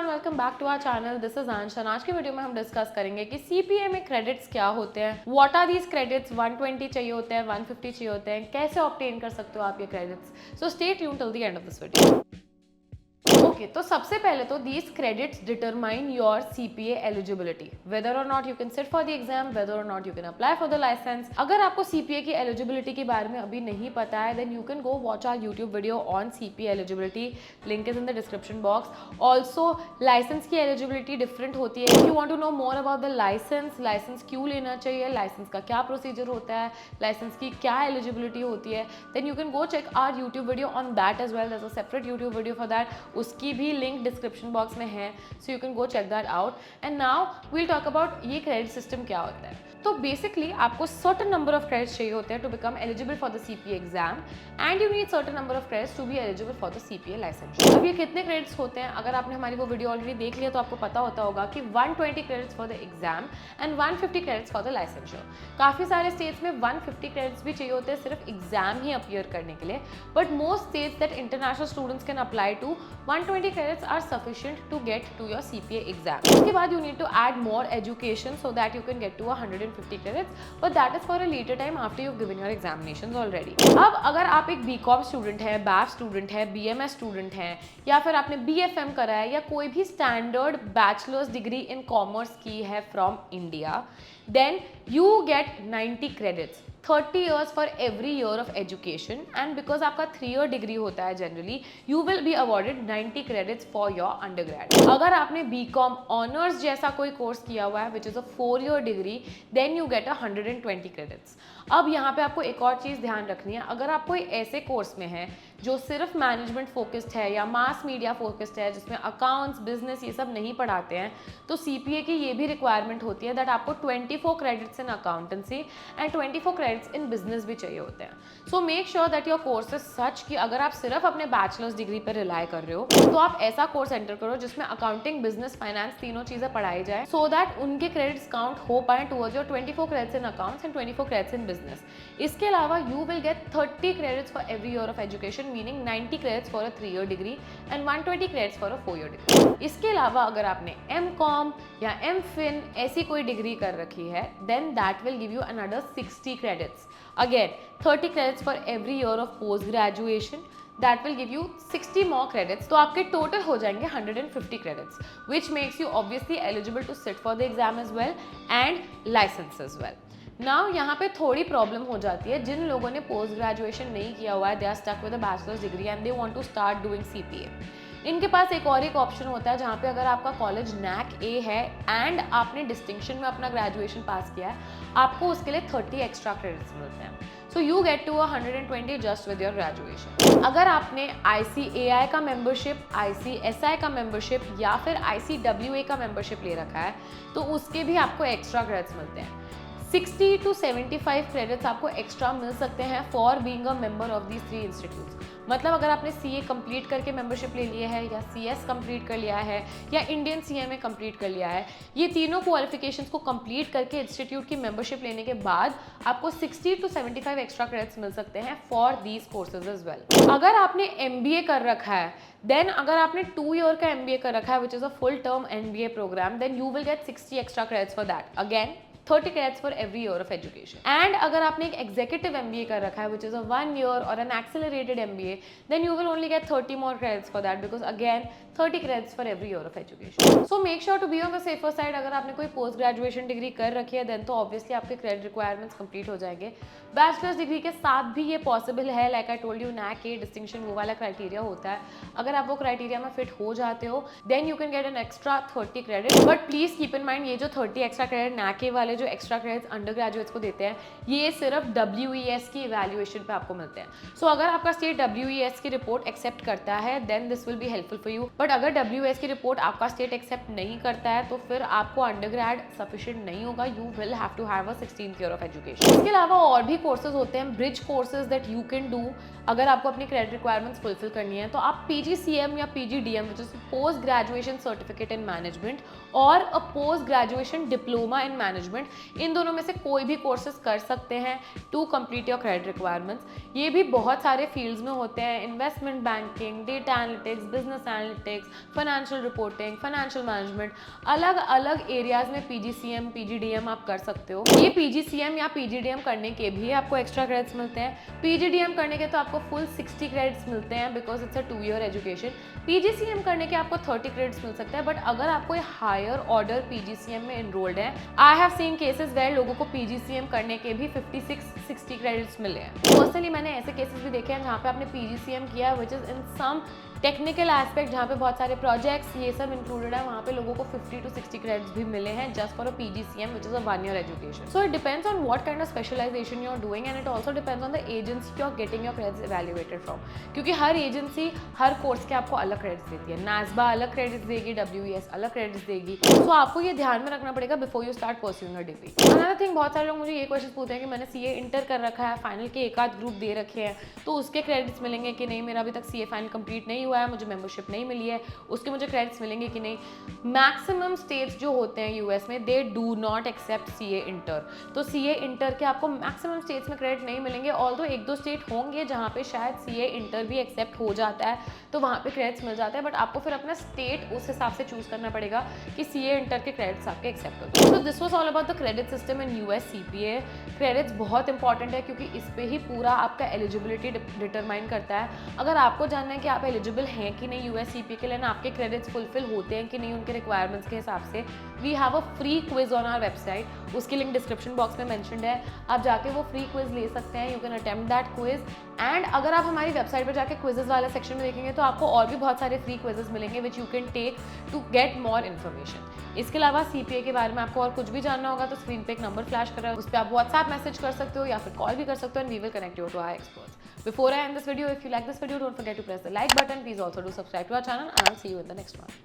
Welcome back to our channel. This is Ansha. आज की video में हम डिस्कस करेंगे कि सीपीए में क्रेडिट्स क्या होते हैं, व्हाट आर दीज क्रेडिट्स, 120 चाहिए होते हैं, 150 चाहिए होते हैं, कैसे ऑब्टेन कर सकते हो आप ये credits. So stay tuned till the end of this video. Okay, तो सबसे पहले तो these credits determine your CPA eligibility, whether or not you can sit for the exam, whether or not you can apply for the licence. अगर आपको CPA की eligibility के बारे में अभी नहीं पता है, then you can go watch our YouTube video on CPA eligibility, link is in the description box. Also license की एलिजिबिलिटी डिफरेंट होती है। If you want to know more about the license क्यों लेना चाहिए, लाइसेंस का क्या procedure होता है, लाइसेंस की क्या एलिजिबिलिटी होती है, then you can go check our YouTube video on that as well. There is a separate YouTube video for that, उसकी भी लिंक डिस्क्रिप्शन बॉक्स में है, so you can go check that out. And now we'll talk about ये credit system क्या होता है। तो basically आपको सर्टेन नंबर ऑफ क्रेडिट्स चाहिए होते हैं to become eligible for the CPA exam, and you need certain number of credits to be eligible for the CPA license. अब ये कितने क्रेडिट्स होते हैं, अगर आपने हमारी वो वीडियो ऑलरेडी देख लिया तो आपको पता होता होगा कि 120 credits for the exam and 150 credits for the licensure. काफी सारे स्टेट्स में 150 क्रेडिट्स भी चाहिए होते हैं सिर्फ एग्जाम ही अपीयर करने के लिए, but most states that international students can apply to, 120 credits are sufficient to get to your CPA exam. उसके बाद you need to add more education so that you can get to 150 credits, but that is for a later time after you've given your examinations already. अब अगर आप एक BCom student है, BAF student है, BMS student है, या फिर आपने BFM करा है या कोई भी standard bachelor's degree in commerce की है from India, then you get 90 credits, 30 years for every year of education, and because आपका 3-year डिग्री होता है generally, you will be awarded 90 credits for your undergrad. अगर आपने BCom ऑनर्स जैसा कोई course किया हुआ है which is a 4-year degree, then you get 120 credits. अब यहाँ पे आपको एक और चीज़ ध्यान रखनी है, अगर आप कोई ऐसे कोर्स में है जो सिर्फ मैनेजमेंट फोकस्ड है या मास मीडिया फोकस्ड है, जिसमें अकाउंट्स, बिजनेस ये सब नहीं पढ़ाते हैं, तो सीपीए की ये भी रिक्वायरमेंट होती है दैट आपको 24 credits in accountancy and 24 credits in business भी चाहिए होते हैं। So make sure that your course is such कि अगर आप सिर्फ अपने बैचलर्स डिग्री पर रिलाई कर रहे हो तो आप ऐसा कोर्स एंटर करो जिसमें अकाउंटिंग, बिजनेस, फाइनेंस तीनों चीज़ें पढ़ाई जाए, सो दैट उनके क्रेडिट्स काउंट हो पाए towards your 24 credits in accounts and 24 credits in business. इसके अलावा you will gate 30 credits for every year of education, meaning 90 credits for a 3-year degree and 120 credits for a 4-year degree. इसके अलावा अगर आपने MCom या MPhil ऐसी कोई degree कर रखी है, then that will give you another 60 credits, again 30 credits for every year of post graduation, that will give you 60 more credits, तो आपके टोटल हो जाएंगे 150 credits, which makes you obviously eligible to sit for the exam as well and license as well. Now यहाँ पे थोड़ी problem हो जाती है जिन लोगों ने पोस्ट ग्रेजुएशन नहीं किया हुआ है, they are stuck with a bachelor's degree and they want to start doing CPA. इनके पास एक ऑप्शन होता है जहाँ पे अगर आपका कॉलेज NAC A है एंड आपने डिस्टिंक्शन में अपना ग्रेजुएशन पास किया है, आपको उसके लिए 30 एक्स्ट्रा क्रेडिट्स मिलते हैं। So you get to 120 just with your graduation. अगर आपने ICAI का मेंबरशिप, ICSI का मेंबरशिप या फिर ICWA का मेंबरशिप ले रखा है, तो उसके भी आपको एक्स्ट्रा क्रेडिट्स मिलते हैं। 60 to 75 क्रेडिट्स आपको एक्स्ट्रा मिल सकते हैं for being a member of these 3 institutes. मतलब अगर आपने CA कंप्लीट करके मेंबरशिप ले लिया है, या CS कंप्लीट कर लिया है, या इंडियन CMA कंप्लीट कर लिया है, ये तीनों क्वालिफिकेशंस को कंप्लीट करके इंस्टीट्यूट की मेंबरशिप लेने के बाद आपको 60 to 75 एक्स्ट्रा क्रेडिट्स मिल सकते हैं for these courses as well. अगर आपने MBA कर रखा है, देन अगर आपने 2-year का MBA कर रखा है which is a full term MBA program, then you will get 60 extra credits for that, again 30 credits for every year of education. And अगर आपने एक executive MBA कर रखा है which is a 1-year or an accelerated MBA, then you will only get 30 more credits for that because again 30 credits for every year of education. So make sure to be on the safer side. अगर आपने कोई post graduation degree कर रखी है then तो obviously आपके credit requirements complete हो जाएंगे। बैचलर्स डिग्री के साथ भी ये पॉसिबल है, like I told you NAC A distinction वो वाला क्राइटेरिया होता है। अगर आप वो क्राइटेरिया में फिट हो जाते हो then you can get an extra 30 credit, but please keep in mind ये जो 30 एक्स्ट्रा क्रेडिट NAC A वाले जो एक्स्ट्रा क्रेडिट्स अंडर ग्रेजुएट्स को देते हैं, ये सिर्फ WES की इवैल्यूएशन पे आपको मिलते हैं। सो अगर आपका स्टेट WES की रिपोर्ट एक्सेप्ट करता है then this will be helpful for you, but अगर WES की रिपोर्ट आपका स्टेट एक्सेप्ट नहीं करता है तो फिर आपको अंडरग्रेड सफिशिएंट नहीं होगा, you will have to have a 16th year of education. इसके अलावा और भी कोर्सेज होते हैं, bridge courses that you can do अगर आपको अपनी क्रेडिट रिक्वायरमेंट्स फुलफिल करनी है। तो आप PGCM या PGDM which is post graduation certificate in management और a post graduation diploma in management, student इन दोनों में से कोई भी कोर्सेज कर सकते हैं to complete your credit requirements. ये भी बहुत सारे फील्ड्स में होते हैं, investment banking, data analytics, business analytics, financial reporting, financial management, अलग अलग एरियाज में PGCM PGDM आप कर सकते हो। ये PGCM या PGDM करने के भी आपको एक्स्ट्रा क्रेडिट्स मिलते हैं। PGDM करने के तो आपको फुल 60 क्रेडिट्स मिलते हैं because it's a 2-year education. PGCM करने के आपको 30 क्रेडिट्स मिल सकते हैं, बट अगर आप कोई हायर ऑर्डर PGCM में एनरोल्ड है, I have seen cases where लोगों को PGCM करने के भी 56-60 क्रेडिट्स मिले हैं। पर्सनली मैंने ऐसे केसेस भी देखे हैं जहाँ पे आपने PGCM किया है which is in some technical aspect, जहाँ पे बहुत सारे प्रोजेक्ट्स ये सब इंक्लूडेड है, वहाँ पे लोगों को 50 to 60 क्रेडिट्स भी मिले हैं just for a PGCM which is a 1-year education. So it depends on what kind of specialization you are doing and it also depends on the agency you are getting your credits evaluated from, क्योंकि हर agency हर course के आपको अलग credits देती है। NASBA अलग credits देगी, WES अलग क्रेडिट्स देगी, तो आपको ये ध्यान में रखना पड़ेगा before you start pursuing your degree. Another thing, बहुत सारे लोग मुझे ये क्वेश्चन पूछते हैं कि मैंने CA इंटर कर रखा है, फाइनल के एक आध ग्रुप दे रखे हैं, तो उसके क्रेडिट्स मिलेंगे कि नहीं, मेरा अभी तक CA फाइनल कंप्लीट नहीं हुआ है, मुझे मेंबरशिप नहीं मिली है, उसके मुझे क्रेडिट्स मिलेंगे कि नहीं। मैक्सिमम स्टेट्स जो होते हैं US में, they do not accept CA inter, तो CA इंटर के आपको मैक्सिमम स्टेट्स में क्रेडिट नहीं मिलेंगे। ऑल्दो 1-2 स्टेट होंगे जहाँ पे शायद CA इंटर भी एक्सेप्ट हो जाता है, तो वहाँ पे क्रेडिट्स मिल जाते हैं, बट आपको फिर अपना स्टेट उस हिसाब से चूज करना पड़ेगा कि CA इंटर के क्रेडिट्स आपके एक्सेप्ट होते हैं। तो this was all about the credit system in US CPA। Credits बहुत इंपॉर्टेंट है क्योंकि इस पे ही पूरा आपका एलिजिबिलिटी डिटरमाइन करता है। अगर आपको जानना है कि आप एलिजिबल हैं कि नहीं US CPA के लिए, ना आपके क्रेडिट्स फुलफिल होते हैं कि नहीं उनके रिक्वायरमेंट्स के हिसाब से, we have a free quiz on our website, उसकी लिंक डिस्क्रिप्शन बॉक्स में मेंशन्ड है, आप जाके वो फ्री क्विज ले सकते हैं। You can attempt that quiz and अगर आप हमारी वेबसाइट पर जाके क्विजेज वाला सेक्शन में देखेंगे तो आपको और भी बहुत सारे फ्री क्विजेज मिलेंगे which you can take to get more information. इसके अलावा CPA के बारे में आपको और कुछ भी जानना होगा तो स्क्रीन पे एक नंबर फ्लैश कर रहा है, उस पर आप व्हाट्सएप मैसेज कर सकते हो या फिर कॉल भी कर सकते हो and we will connect you to our experts. Before I end this video, if you like this video, don't forget to press the like button. Please also do subscribe to our channel and I'll see you in the next one.